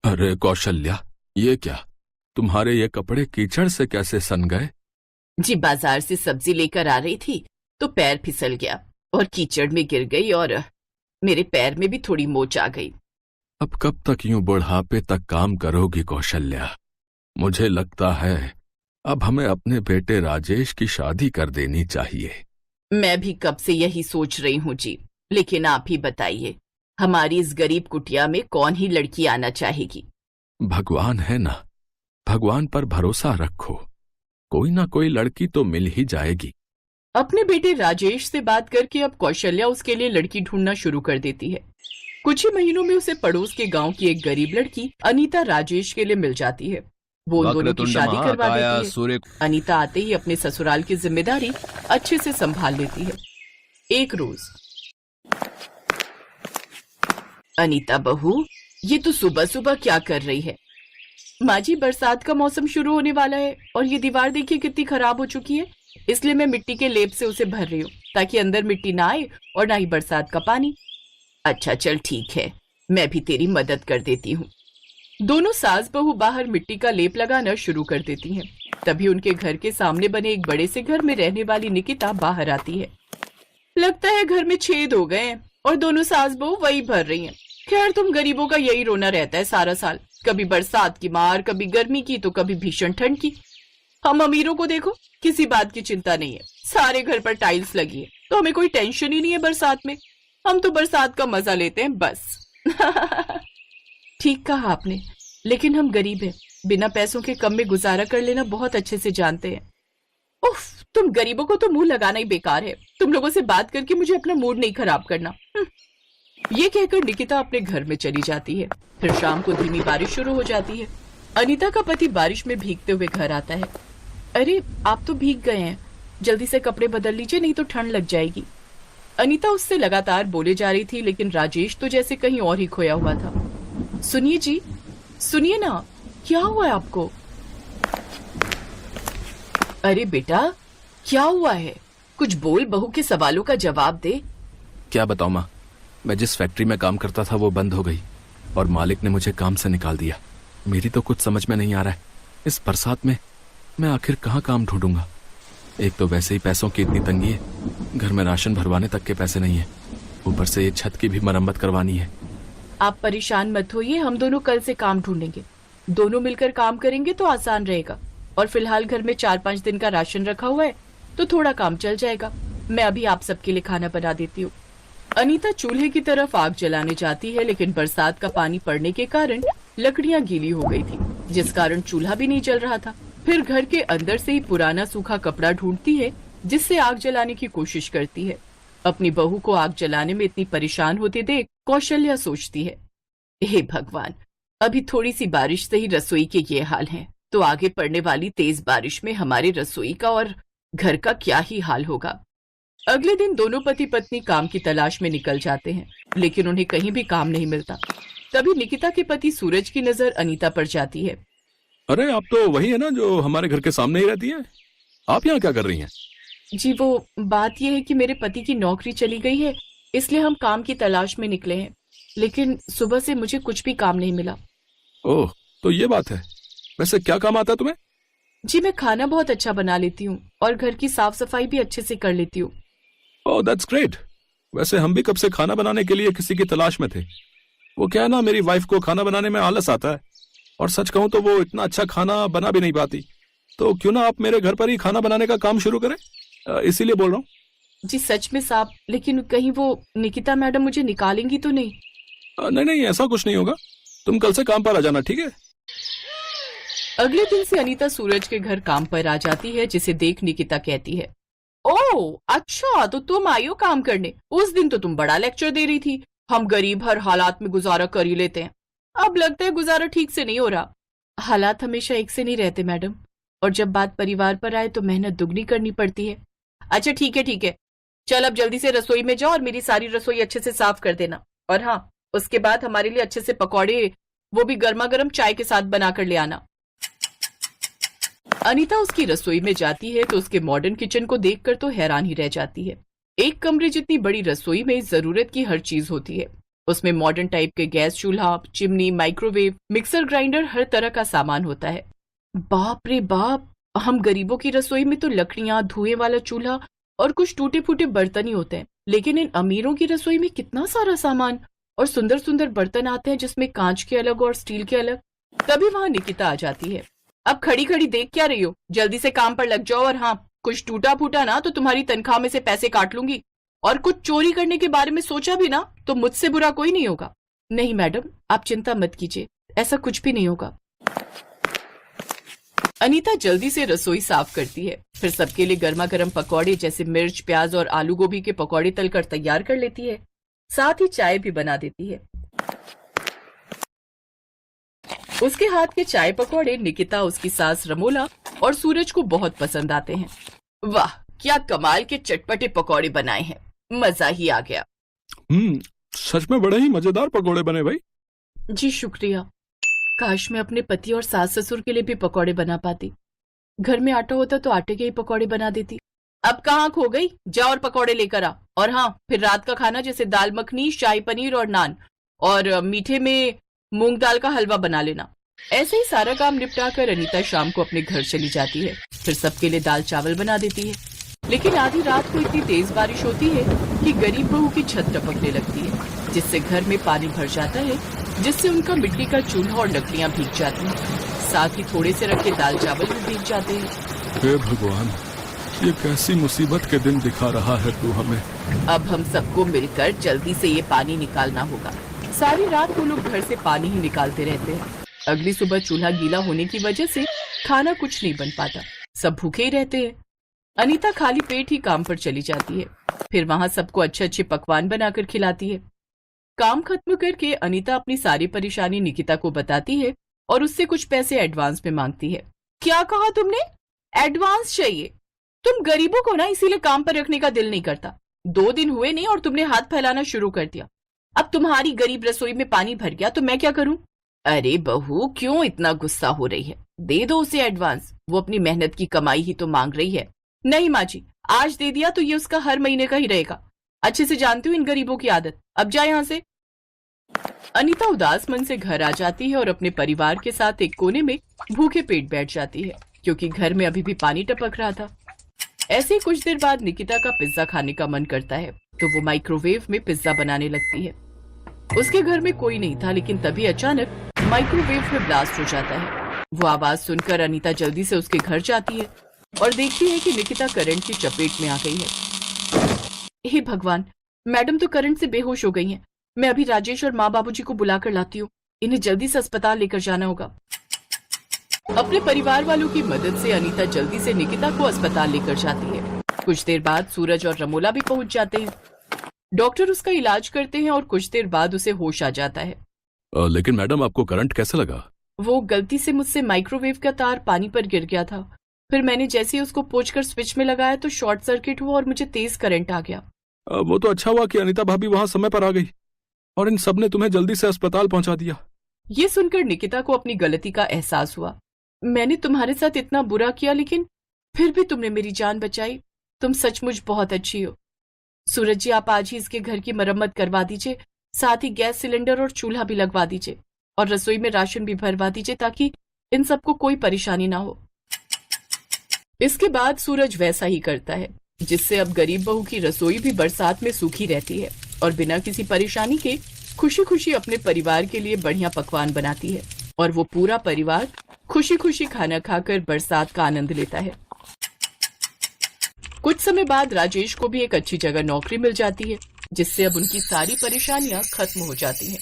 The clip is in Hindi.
अरे कौशल्या, ये क्या? तुम्हारे ये कपड़े कीचड़ से कैसे सन गए? जी बाजार से सब्जी लेकर आ रही थी तो पैर फिसल गया और कीचड़ में गिर गई और मेरे पैर में भी थोड़ी मोच आ गई। अब कब तक यूं बुढ़ापे तक काम करोगी कौशल्या? मुझे लगता है अब हमें अपने बेटे राजेश की शादी कर देनी चाहिए। मैं भी कब से यही सोच रही हूँ जी, लेकिन आप ही बताइए, हमारी इस गरीब कुटिया में कौन ही लड़की आना चाहेगी? भगवान है ना, भगवान पर भरोसा रखो, कोई ना कोई लड़की तो मिल ही जाएगी। अपने बेटे राजेश से बात करके अब कौशल्या उसके लिए लड़की ढूंढना शुरू कर देती है। कुछ ही महीनों में उसे पड़ोस के गांव की एक गरीब लड़की अनीता राजेश के लिए मिल जाती है। वो उन दोनों की शादी करवा देती है। अनीता आते ही अपने ससुराल की जिम्मेदारी अच्छे से संभाल लेती है। एक रोज, अनीता बहू, ये तो सुबह सुबह क्या कर रही है? माँ जी, बरसात का मौसम शुरू होने वाला है और ये दीवार देखिए कितनी खराब हो चुकी है, इसलिए मैं मिट्टी के लेप से उसे भर रही हूँ ताकि अंदर मिट्टी ना आए और ना ही बरसात का पानी। अच्छा चल ठीक है, मैं भी तेरी मदद कर देती हूँ। दोनों सास बहू बाहर मिट्टी का लेप लगाना शुरू कर देती हैं। तभी उनके घर के सामने बने एक बड़े से घर में रहने वाली निकिता बाहर आती है। लगता है घर में छेद हो गए हैं और दोनों सास बहू वही भर रही हैं। खैर, तुम गरीबों का यही रोना रहता है सारा साल, कभी बरसात की मार, कभी गर्मी की, तो कभी भीषण ठंड की। हम अमीरों को देखो, किसी बात की चिंता नहीं है, सारे घर पर टाइल्स लगी है, तो हमें कोई टेंशन ही नहीं है बरसात में। हम तो बरसात का मजा लेते हैं बस। ठीक कहा आपने, लेकिन हम गरीब हैं, बिना पैसों के कम में गुजारा कर लेना बहुत अच्छे से जानते हैं। उफ, तुम गरीबों को तो मुंह लगाना ही बेकार है। तुम लोगों से बात करके मुझे अपना मूड नहीं खराब करना। ये कहकर निकिता अपने घर में चली जाती है। फिर शाम को धीमी बारिश शुरू हो जाती है। अनीता का पति बारिश में भीगते हुए घर आता है। अरे, आप तो भीग गए हैं, जल्दी से कपड़े बदल लीजिए, नहीं तो ठंड लग जाएगी। अनीता उससे लगातार बोले जा रही थी, लेकिन राजेश तो जैसे कहीं और ही खोया हुआ था। सुनिए जी, सुनिए ना, क्या हुआ है आपको? अरे बेटा, क्या हुआ है? कुछ बोल, बहू के सवालों का जवाब दे। क्या बताऊं माँ, मैं जिस फैक्ट्री में काम करता था वो बंद हो गई और मालिक ने मुझे काम से निकाल दिया। मेरी तो कुछ समझ में नहीं आ रहा है, इस बरसात में मैं आखिर कहाँ काम ढूंढूंगा। एक तो वैसे ही पैसों की इतनी तंगी है, घर में राशन भरवाने तक के पैसे नहीं है, ऊपर से ये छत की भी मरम्मत करवानी है। आप परेशान मत होइए, हम दोनों कल से काम ढूंढेंगे। दोनों मिलकर काम करेंगे तो आसान रहेगा। और फिलहाल घर में 4-5 दिन का राशन रखा हुआ है, तो थोड़ा काम चल जाएगा। मैं अभी आप सबके लिए खाना बना देती हूँ। अनीता चूल्हे की तरफ आग जलाने जाती है, लेकिन बरसात का पानी पड़ने के कारण लकड़ियां गीली हो गई थी, जिस कारण चूल्हा भी नहीं जल रहा था। फिर घर के अंदर से ही पुराना सूखा कपड़ा ढूंढती है, जिससे आग जलाने की कोशिश करती है। अपनी बहू को आग जलाने में इतनी परेशान होते देख कौशल्या सोचती है, हे भगवान, अभी थोड़ी सी बारिश से ही रसोई के ये हाल हैं, तो आगे पड़ने वाली तेज बारिश में हमारे रसोई का और घर का क्या ही हाल होगा। अगले दिन दोनों पति पत्नी काम की तलाश में निकल जाते हैं, लेकिन उन्हें कहीं भी काम नहीं मिलता। तभी निकिता के पति सूरज की नजर अनीता पर जाती है। अरे, आप तो वही है ना जो हमारे घर के सामने ही रहती है? आप यहाँ क्या कर रही हैं? जी, वो बात यह है कि मेरे पति की नौकरी चली गई है, इसलिए हम काम की तलाश में निकले हैं, लेकिन सुबह से मुझे कुछ भी काम नहीं मिला। ओह, तो ये बात है। वैसे क्या काम आता है तुम्हें? जी, मैं खाना बहुत अच्छा बना लेती हूँ और घर की साफ सफाई भी अच्छे से कर लेती हूँ। ओह, दैट्स ग्रेट। वैसे हम भी कब से खाना बनाने के लिए किसी की तलाश में थे। वो क्या है ना, मेरी वाइफ को खाना बनाने में आलस आता है, और सच कहूं तो वो इतना अच्छा खाना बना भी नहीं पाती। तो क्यों ना आप मेरे घर पर ही खाना बनाने का काम शुरू करें, इसीलिए बोल रहा हूँ। जी सच में साहब, लेकिन कहीं वो निकिता मैडम मुझे निकालेंगी तो नहीं? नहीं नहीं, ऐसा कुछ नहीं होगा। तुम कल से काम पर आ जाना, ठीक है? अगले दिन से अनीता सूरज के घर काम पर आ जाती है, जिसे देख निकिता कहती है, ओह अच्छा, तो तुम आई हो काम करने। उस दिन तो तुम बड़ा लेक्चर दे रही थी, हम गरीब हर हालात में गुजारा कर ही लेते हैं। अब लगता है गुजारा ठीक से नहीं हो रहा। हालात हमेशा एक से नहीं रहते मैडम, और जब बात परिवार पर आए तो मेहनत दुगनी करनी पड़ती है। अच्छा ठीक है, चल अब जल्दी से रसोई में जाओ और मेरी सारी रसोई अच्छे से साफ कर देना। और हाँ, उसके बाद हमारे लिए अच्छे से पकौड़े, वो भी गर्मा गर्म चाय के साथ बनाकर ले आना। अनीता उसकी रसोई में जाती है तो उसके मॉडर्न किचन को देखकर तो हैरान ही रह जाती है। एक कमरे जितनी बड़ी रसोई में जरूरत की हर चीज होती है। उसमें मॉडर्न टाइप के गैस चूल्हा, चिमनी, माइक्रोवेव, मिक्सर ग्राइंडर, हर तरह का सामान होता है। बाप रे बाप, हम गरीबों की रसोई में तो लकड़ियां, धुएं वाला चूल्हा और कुछ टूटे फूटे बर्तन ही होते हैं, लेकिन इन अमीरों की रसोई में कितना सारा सामान और सुंदर सुंदर बर्तन आते हैं, जिसमें कांच के अलग और स्टील के अलग। तभी वहां निकिता आ जाती है। अब खड़ी खड़ी देख क्या रही हो, जल्दी से काम पर लग जाओ। और हाँ, कुछ टूटा फूटा ना तो तुम्हारी तनख्वाह में से पैसे काट लूंगी। और कुछ चोरी करने के बारे में सोचा भी ना तो मुझसे बुरा कोई नहीं होगा। नहीं मैडम, आप चिंता मत कीजिए, ऐसा कुछ भी नहीं होगा। अनीता जल्दी से रसोई साफ करती है, फिर सबके लिए गर्मा गर्म पकौड़े जैसे मिर्च, प्याज और आलू गोभी के पकौड़े तलकर तैयार कर लेती है। साथ ही चाय भी बना देती है। उसके हाथ के चाय पकौड़े निकिता, उसकी सास रमोला और सूरज को बहुत पसंद आते हैं। वाह, क्या कमाल के चटपटे पकौड़े बनाए हैं, मजा ही आ गया। सच में बड़े ही मजेदार पकोड़े बने भाई। जी शुक्रिया। काश मैं अपने पति और सास ससुर के लिए भी पकौड़े बना पाती। घर में आटा होता तो आटे के ही पकौड़े बना देती। अब कहाँ खो गई, जा और पकौड़े लेकर आ। और हाँ, फिर रात का खाना जैसे दाल मखनी, शाही पनीर और नान, और मीठे में मूंग दाल का हलवा बना लेना। ऐसे ही सारा काम निपटा कर अनीता शाम को अपने घर चली जाती है। फिर सबके लिए दाल चावल बना देती है। लेकिन आधी रात को इतनी तेज बारिश होती है कि गरीब बहू की छत टपकने लगती है, जिससे घर में पानी भर जाता है, जिससे उनका मिट्टी का चूल्हा और लकड़ियां भीग जाती हैं। साथ ही थोड़े से रखे दाल चावल भी भीग जाते हैं। हे भगवान, ये कैसी मुसीबत के दिन दिखा रहा है तू हमें। अब हम सबको मिलकर जल्दी से ये पानी निकालना होगा। सारी रात वो लोग घर से पानी ही निकालते रहते हैं। अगली सुबह चूल्हा गीला होने की वजह से खाना कुछ नहीं बन पाता, सब भूखे ही रहते हैं। अनीता खाली पेट ही काम पर चली जाती है। फिर वहां सबको अच्छे अच्छे पकवान बनाकर खिलाती है। काम खत्म करके अनीता अपनी सारी परेशानी निकिता को बताती है और उससे कुछ पैसे एडवांस में मांगती है। क्या कहा तुमने? एडवांस चाहिए? तुम गरीबों को ना इसीलिए काम पर रखने का दिल नहीं करता। 2 दिन हुए नहीं और तुमने हाथ फैलाना शुरू कर दिया। अब तुम्हारी गरीब रसोई में पानी भर गया तो मैं क्या करूं? अरे बहू, क्यों इतना गुस्सा हो रही है? दे दो उसे एडवांस, वो अपनी मेहनत की कमाई ही तो मांग रही है। नहीं माँ जी, आज दे दिया तो ये उसका हर महीने का ही रहेगा। अच्छे से जानती हूँ इन गरीबों की आदत, अब जा यहाँ से। अनीता उदास मन से घर आ जाती है और अपने परिवार के साथ एक कोने में भूखे पेट बैठ जाती है, क्योंकि घर में अभी भी पानी टपक रहा था। ऐसे ही कुछ देर बाद निकिता का पिज्जा खाने का मन करता है, तो वो माइक्रोवेव में पिज्जा बनाने लगती है। उसके घर में कोई नहीं था, लेकिन तभी अचानक माइक्रोवेव में ब्लास्ट हो जाता है। वो आवाज सुनकर अनीता जल्दी से उसके घर जाती है और देखती है कि निकिता करंट की चपेट में आ गई है। हे भगवान, मैडम तो करंट से बेहोश हो गई हैं। मैं अभी राजेश और माँ बाबूजी को बुलाकर लाती हूँ, इन्हें जल्दी से अस्पताल लेकर जाना होगा। अपने परिवार वालों की मदद से अनीता जल्दी से निकिता को अस्पताल लेकर जाती है। कुछ देर बाद सूरज और रमोला भी पहुंच जाते हैं। डॉक्टर उसका इलाज करते हैं और कुछ देर बाद उसे होश आ जाता है। लेकिन मैडम, आपको करंट कैसे लगा? वो गलती से मुझसे माइक्रोवेव का तार पानी पर गिर गया था। फिर मैंने जैसे ही उसको पोंछकर स्विच में लगाया तो शॉर्ट सर्किट हुआ और मुझे तेज करंट आ गया। वो तो अच्छा हुआ कि अनीता भाभी वहां समय पर आ गई और इन सब ने तुम्हें जल्दी से अस्पताल पहुंचा दिया। ये सुनकर निकिता को अपनी गलती का एहसास हुआ। मैंने तुम्हारे साथ इतना बुरा किया, लेकिन फिर भी तुमने मेरी जान बचाई। तुम सचमुच बहुत अच्छी हो। सूरज जी, आप आज ही इसके घर की मरम्मत करवा दीजिए, साथ ही गैस सिलेंडर और चूल्हा भी लगवा दीजिए और रसोई में राशन भी भरवा दीजिए, ताकि इन सबको कोई परेशानी ना हो। इसके बाद सूरज वैसा ही करता है, जिससे अब गरीब बहू की रसोई भी बरसात में सूखी रहती है और बिना किसी परेशानी के खुशी खुशी अपने परिवार के लिए बढ़िया पकवान बनाती है और वो पूरा परिवार खुशी खुशी खाना खाकर बरसात का आनंद लेता है। कुछ समय बाद राजेश को भी एक अच्छी जगह नौकरी मिल जाती है, जिससे अब उनकी सारी परेशानियां खत्म हो जाती हैं।